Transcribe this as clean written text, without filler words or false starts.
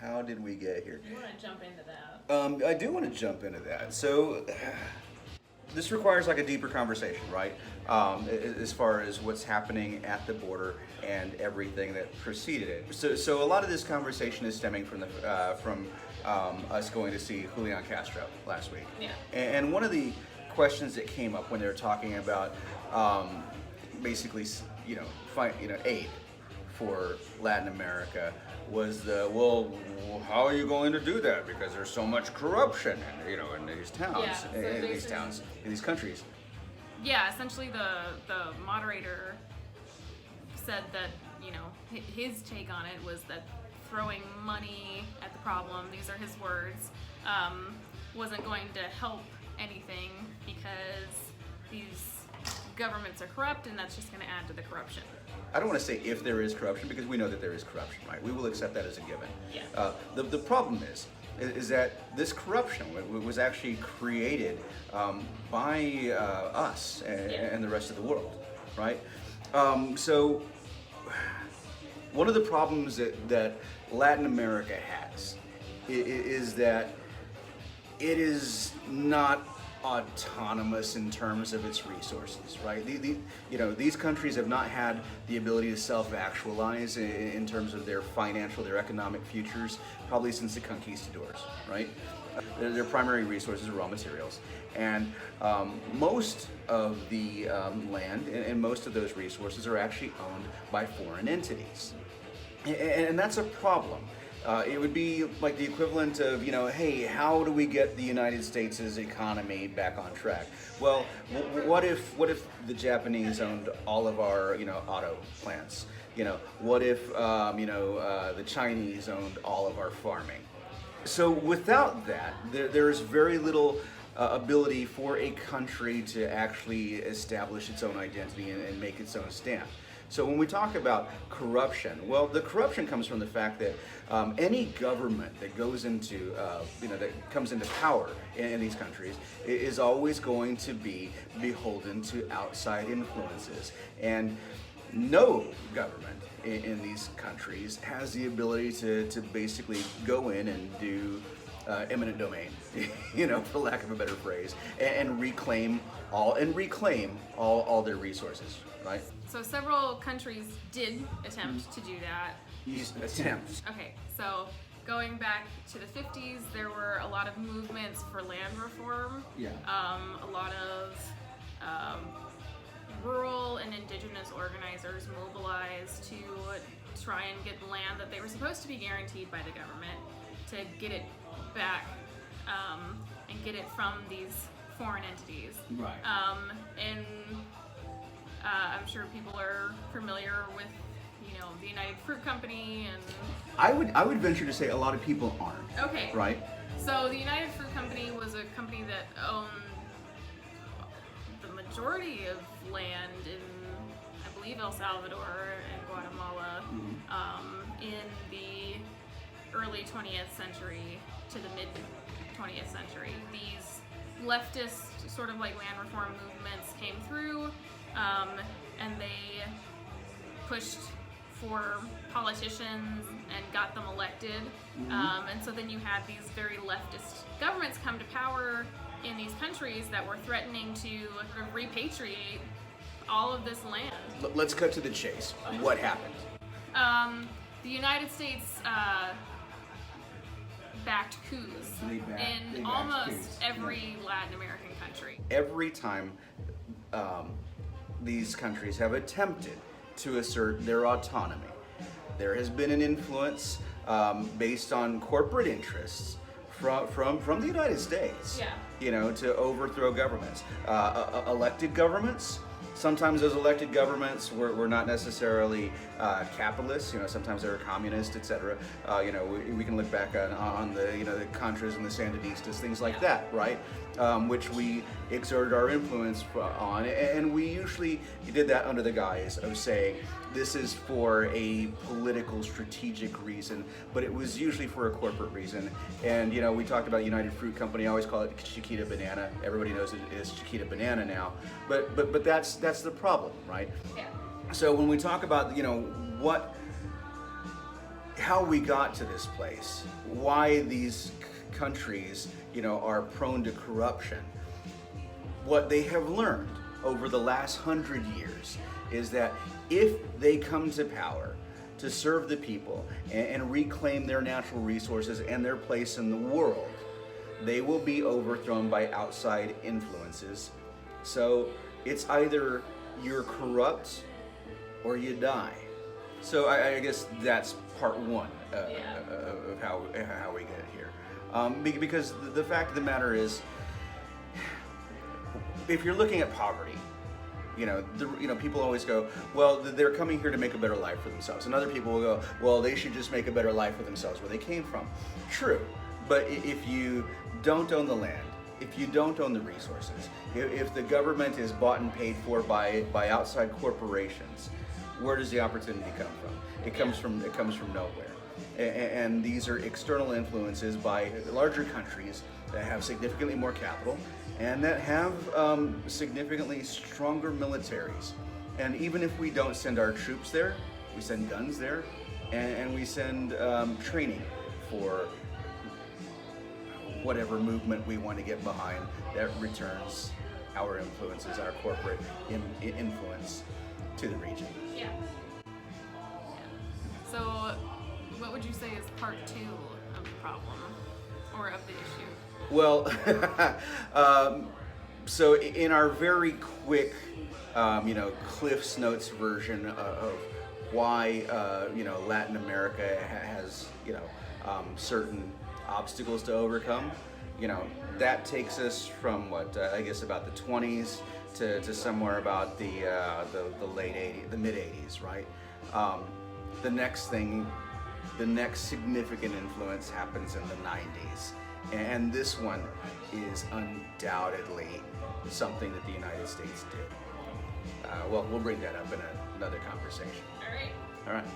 how did we get here? You want to jump into that? I do want to jump into that. So this requires like a deeper conversation, right? As far as what's happening at the border and everything that preceded it. So a lot of this conversation is stemming from us going to see Julian Castro last week. Yeah. And one of the questions that came up when they were talking about basically, aid for Latin America was how are you going to do that? Because there's so much corruption, in these towns, Yeah, so in these countries. Yeah, essentially the moderator said that, his take on it was that throwing money at the problem, these are his words, wasn't going to help anything because these governments are corrupt and that's just going to add to the corruption. I don't want to say if there is corruption because we know that there is corruption, right? We will accept that as a given. Yeah. The problem is that this corruption was actually created by us and the rest of the world, right? So one of the problems that Latin America has is that it is not autonomous in terms of its resources, right? These countries have not had the ability to self-actualize in terms of their economic futures probably since the conquistadors, right? Their primary resources are raw materials, and most of the land and most of those resources are actually owned by foreign entities, and that's a problem. It would be like the equivalent of, hey, how do we get the United States' economy back on track? Well, what if the Japanese owned all of our, auto plants? What if, the Chinese owned all of our farming? So without that, there's very little ability for a country to actually establish its own identity and make its own stamp. So when we talk about corruption, well, the corruption comes from the fact that any government that goes into, that comes into power in these countries is always going to be beholden to outside influences. And no government in these countries has the ability to basically go in and do eminent domain, for lack of a better phrase, and reclaim all their resources, right? So several countries did attempt to do that. Attempts. Okay, so going back to the 50s, there were a lot of movements for land reform. Yeah. A lot of rural and indigenous organizers mobilized to try and get land that they were supposed to be guaranteed by the government, to get it back and get it from these foreign entities. Right. I'm sure people are familiar with, the United Fruit Company and... I would venture to say a lot of people aren't. Okay. Right? So the United Fruit Company was a company that owned the majority of land in, I believe, El Salvador and Guatemala in the early 20th century to the mid 20th century. These leftist sort of like land reform movements came through and they pushed for politicians and got them elected. And so then you had these very leftist governments come to power in these countries that were threatening to sort of repatriate all of this land. Let's cut to the chase. What happened? The United States backed coups in almost every Latin American country. Every time these countries have attempted to assert their autonomy, there has been an influence based on corporate interests from the United States, to overthrow governments. Elected governments, sometimes those elected governments were not necessarily capitalists. Sometimes they were communist, etc. We can look back on the the Contras and the Sandinistas, things like that, right? Which we exerted our influence on, and we usually did that under the guise of saying this is for a political, strategic reason, but it was usually for a corporate reason. And we talked about United Fruit Company. I always call it Chiquita Banana. Everybody knows it is Chiquita Banana now, but that's the problem, right? Yeah. So when we talk about what how we got to this place, why these countries, are prone to corruption. What they have learned over the last 100 years is that if they come to power to serve the people and reclaim their natural resources and their place in the world, they will be overthrown by outside influences. So it's either you're corrupt or you die. So I guess that's part one of how we get here. Because the fact of the matter is, if you're looking at poverty, people always go, well, they're coming here to make a better life for themselves. And other people will go, well, they should just make a better life for themselves where they came from. True, but if you don't own the land, if you don't own the resources, if the government is bought and paid for by outside corporations, where does the opportunity come from? It comes from nowhere. And these are external influences by larger countries that have significantly more capital and that have significantly stronger militaries. And even if we don't send our troops there, we send guns there, and we send training for whatever movement we want to get behind that returns our influences, our corporate influence to the region. Yeah. So, what would you say is part two of the problem or of the issue? Well, so in our very quick, Cliff's Notes version of why, Latin America has, certain obstacles to overcome, that takes us from I guess about the 20s to somewhere about the late 80s, the mid 80s, right? The next significant influence happens in the 90s. And this one is undoubtedly something that the United States did. We'll bring that up in another conversation. All right. All right.